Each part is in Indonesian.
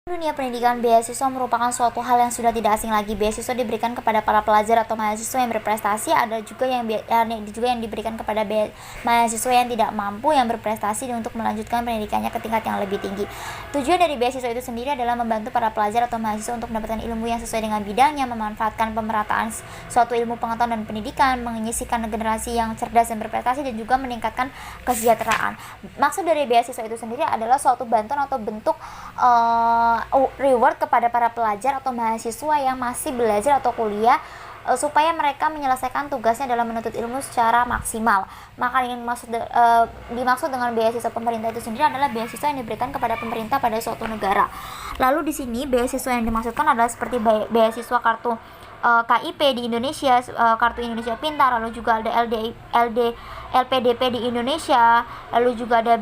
Dunia pendidikan, beasiswa merupakan suatu hal yang sudah tidak asing lagi. Beasiswa diberikan kepada para pelajar atau mahasiswa yang berprestasi, ada juga yang diberikan kepada mahasiswa yang tidak mampu yang berprestasi untuk melanjutkan pendidikannya ke tingkat yang lebih tinggi. Tujuan dari beasiswa itu sendiri adalah membantu para pelajar atau mahasiswa untuk mendapatkan ilmu yang sesuai dengan bidangnya, memanfaatkan pemerataan suatu ilmu pengetahuan dan pendidikan, menyisihkan generasi yang cerdas dan berprestasi, dan juga meningkatkan kesejahteraan. Maksud dari beasiswa itu sendiri adalah suatu bantuan atau bentuk reward kepada para pelajar atau mahasiswa yang masih belajar atau kuliah, supaya mereka menyelesaikan tugasnya dalam menuntut ilmu secara maksimal. Maka yang dimaksud dengan beasiswa pemerintah itu sendiri adalah beasiswa yang diberikan kepada pemerintah pada suatu negara. Lalu di sini beasiswa yang dimaksudkan adalah seperti beasiswa kartu KIP di Indonesia, kartu Indonesia Pintar, lalu juga ada LPDP di Indonesia, lalu juga ada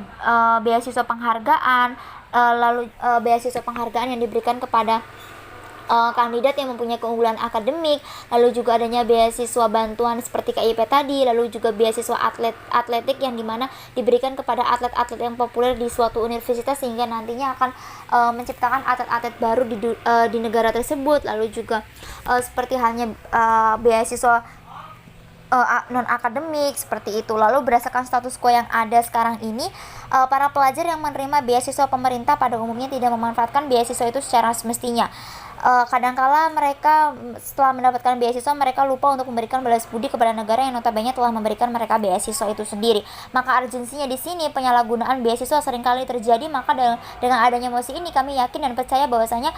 beasiswa penghargaan, beasiswa penghargaan yang diberikan kepada kandidat yang mempunyai keunggulan akademik, lalu juga adanya beasiswa bantuan seperti KIP tadi, lalu juga beasiswa atletik yang dimana diberikan kepada atlet-atlet yang populer di suatu universitas sehingga nantinya akan menciptakan atlet-atlet baru di negara tersebut. Lalu juga seperti halnya beasiswa non akademik seperti itu. Lalu berdasarkan status quo yang ada sekarang ini, para pelajar yang menerima beasiswa pemerintah pada umumnya tidak memanfaatkan beasiswa itu secara semestinya. Kadangkala mereka setelah mendapatkan beasiswa, mereka lupa untuk memberikan balas budi kepada negara yang notabene telah memberikan mereka beasiswa itu sendiri. Maka urgensinya di sini penyalahgunaan beasiswa seringkali terjadi. Maka dengan adanya mosi ini, kami yakin dan percaya bahwasanya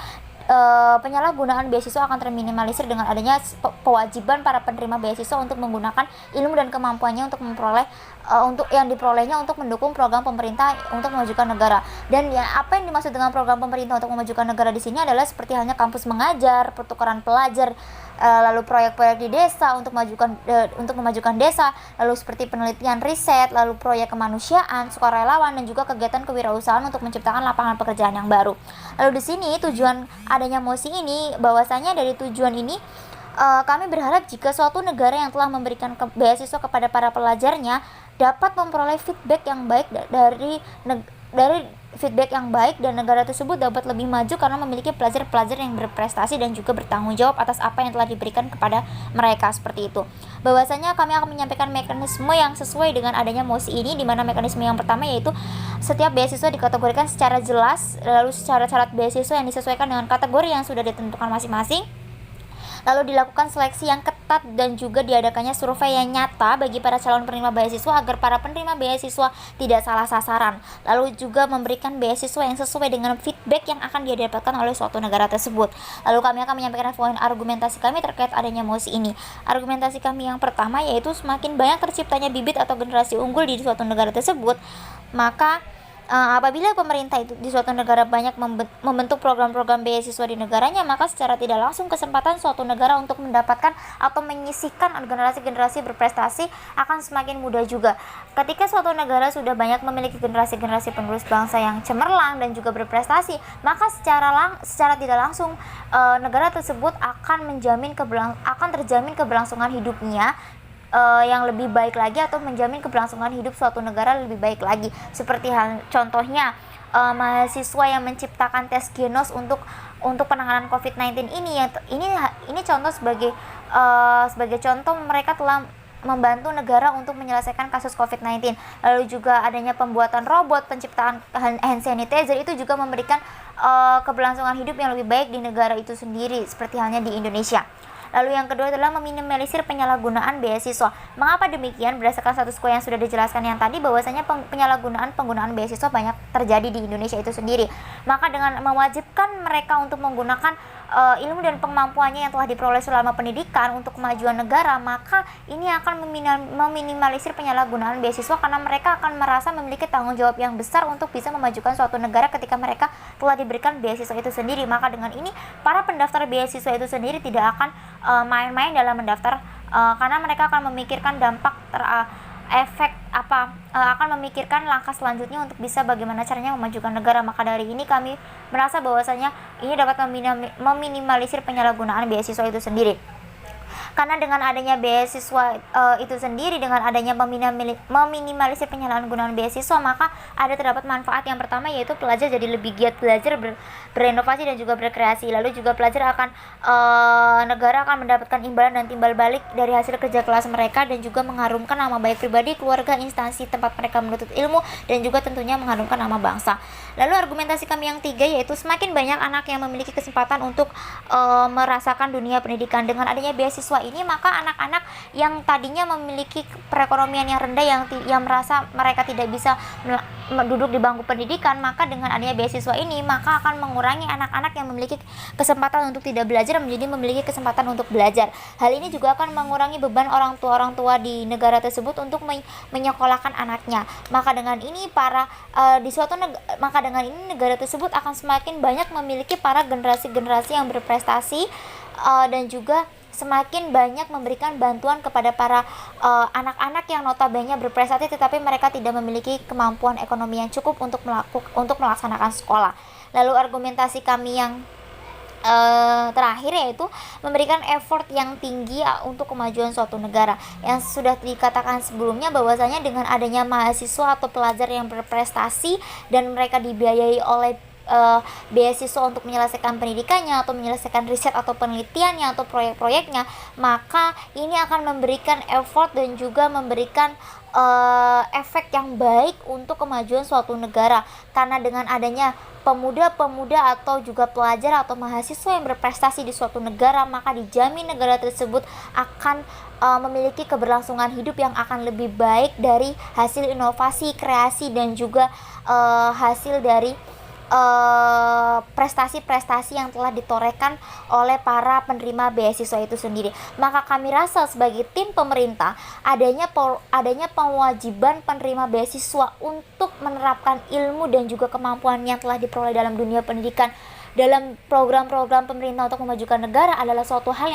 penyalahgunaan beasiswa akan terminimalisir dengan adanya kewajiban para penerima beasiswa untuk menggunakan ilmu dan kemampuannya untuk memperoleh untuk yang diperolehnya untuk mendukung program pemerintah untuk memajukan negara. Dan ya, apa yang dimaksud dengan program pemerintah untuk memajukan negara di sini adalah seperti halnya kampus mengajar, pertukaran pelajar, lalu proyek-proyek di desa untuk memajukan desa, lalu seperti penelitian riset, lalu proyek kemanusiaan, sukarelawan, dan juga kegiatan kewirausahaan untuk menciptakan lapangan pekerjaan yang baru. Lalu di sini tujuan adanya mosi ini, bahwasanya dari tujuan ini kami berharap jika suatu negara yang telah memberikan beasiswa kepada para pelajarnya dapat memperoleh feedback yang baik dari feedback yang baik, dan negara tersebut dapat lebih maju karena memiliki pelajar-pelajar yang berprestasi dan juga bertanggung jawab atas apa yang telah diberikan kepada mereka. Seperti itu. Bahwasanya kami akan menyampaikan mekanisme yang sesuai dengan adanya mosi ini, di mana mekanisme yang pertama yaitu setiap beasiswa dikategorikan secara jelas, lalu syarat-syarat beasiswa yang disesuaikan dengan kategori yang sudah ditentukan masing-masing. Lalu dilakukan seleksi yang ketat dan juga diadakannya survei yang nyata bagi para calon penerima beasiswa agar para penerima beasiswa tidak salah sasaran. Lalu juga memberikan beasiswa yang sesuai dengan feedback yang akan didapatkan oleh suatu negara tersebut. Lalu kami akan menyampaikan poin argumentasi kami terkait adanya mosi ini. Argumentasi kami yang pertama yaitu semakin banyak terciptanya bibit atau generasi unggul di suatu negara tersebut, maka apabila pemerintah itu di suatu negara banyak membentuk program-program beasiswa di negaranya, maka secara tidak langsung kesempatan suatu negara untuk mendapatkan atau menyisihkan generasi-generasi berprestasi akan semakin mudah juga. Ketika suatu negara sudah banyak memiliki generasi-generasi penerus bangsa yang cemerlang dan juga berprestasi, maka secara tidak langsung negara tersebut akan terjamin keberlangsungan hidupnya yang lebih baik lagi, atau menjamin keberlangsungan hidup suatu negara lebih baik lagi. Seperti contohnya mahasiswa yang menciptakan tes genos untuk penanganan COVID-19 ini contoh sebagai contoh mereka telah membantu negara untuk menyelesaikan kasus COVID-19. Lalu juga adanya pembuatan robot, penciptaan hand sanitizer itu juga memberikan keberlangsungan hidup yang lebih baik di negara itu sendiri, seperti halnya di Indonesia. Lalu yang kedua adalah meminimalisir penyalahgunaan beasiswa. Mengapa demikian? Berdasarkan status quo yang sudah dijelaskan yang tadi, bahwasanya penggunaan beasiswa banyak terjadi di Indonesia itu sendiri. Maka dengan mewajibkan mereka untuk menggunakan ilmu dan kemampuannya yang telah diperoleh selama pendidikan untuk kemajuan negara, maka ini akan meminimalisir penyalahgunaan beasiswa karena mereka akan merasa memiliki tanggung jawab yang besar untuk bisa memajukan suatu negara ketika mereka telah diberikan beasiswa itu sendiri. Maka dengan ini para pendaftar beasiswa itu sendiri tidak akan main-main dalam mendaftar, karena mereka akan memikirkan akan memikirkan langkah selanjutnya untuk bisa bagaimana caranya memajukan negara. Maka dari ini kami merasa bahwasanya ini dapat meminimalisir penyalahgunaan beasiswa itu sendiri. Karena dengan adanya beasiswa itu sendiri, dengan adanya meminimalisir penyalahgunaan beasiswa, maka terdapat manfaat yang pertama, yaitu pelajar jadi lebih giat belajar, berinovasi dan juga berkreasi. Lalu juga pelajar negara akan mendapatkan imbalan dan timbal balik dari hasil kerja kelas mereka, dan juga mengharumkan nama baik pribadi, keluarga, instansi tempat mereka menuntut ilmu, dan juga tentunya mengharumkan nama bangsa. Lalu argumentasi kami yang tiga, yaitu semakin banyak anak yang memiliki kesempatan untuk merasakan dunia pendidikan. Dengan adanya beasiswa ini, maka anak-anak yang tadinya memiliki perekonomian yang rendah, yang merasa mereka tidak bisa duduk di bangku pendidikan, maka dengan adanya beasiswa ini, maka akan mengurangi anak-anak yang memiliki kesempatan untuk tidak belajar menjadi memiliki kesempatan untuk belajar. Hal ini juga akan mengurangi beban orang tua di negara tersebut untuk menyekolahkan anaknya. Maka dengan ini negara tersebut akan semakin banyak memiliki para generasi-generasi yang berprestasi, dan juga semakin banyak memberikan bantuan kepada para anak-anak yang notabene berprestasi tetapi mereka tidak memiliki kemampuan ekonomi yang cukup untuk melaksanakan sekolah. Lalu argumentasi kami yang terakhir, yaitu memberikan effort yang tinggi untuk kemajuan suatu negara. Yang sudah dikatakan sebelumnya bahwasanya dengan adanya mahasiswa atau pelajar yang berprestasi dan mereka dibiayai oleh beasiswa untuk menyelesaikan pendidikannya atau menyelesaikan riset atau penelitiannya atau proyek-proyeknya, maka ini akan memberikan effort dan juga memberikan efek yang baik untuk kemajuan suatu negara. Karena dengan adanya pemuda-pemuda atau juga pelajar atau mahasiswa yang berprestasi di suatu negara, maka dijamin negara tersebut akan memiliki keberlangsungan hidup yang akan lebih baik dari hasil inovasi, kreasi, dan juga hasil dari prestasi-prestasi yang telah ditorehkan oleh para penerima beasiswa itu sendiri. Maka kami rasa sebagai tim pemerintah adanya kewajiban penerima beasiswa untuk menerapkan ilmu dan juga kemampuan yang telah diperoleh dalam dunia pendidikan dalam program-program pemerintah untuk memajukan negara adalah suatu hal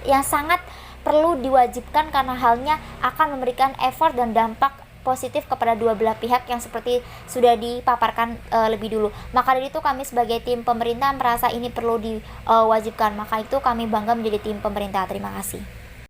yang sangat perlu diwajibkan, karena halnya akan memberikan effort dan dampak positif kepada dua belah pihak yang seperti sudah dipaparkan lebih dulu. Maka dari itu kami sebagai tim pemerintah merasa ini perlu diwajibkan. Maka itu kami bangga menjadi tim pemerintah. Terima kasih.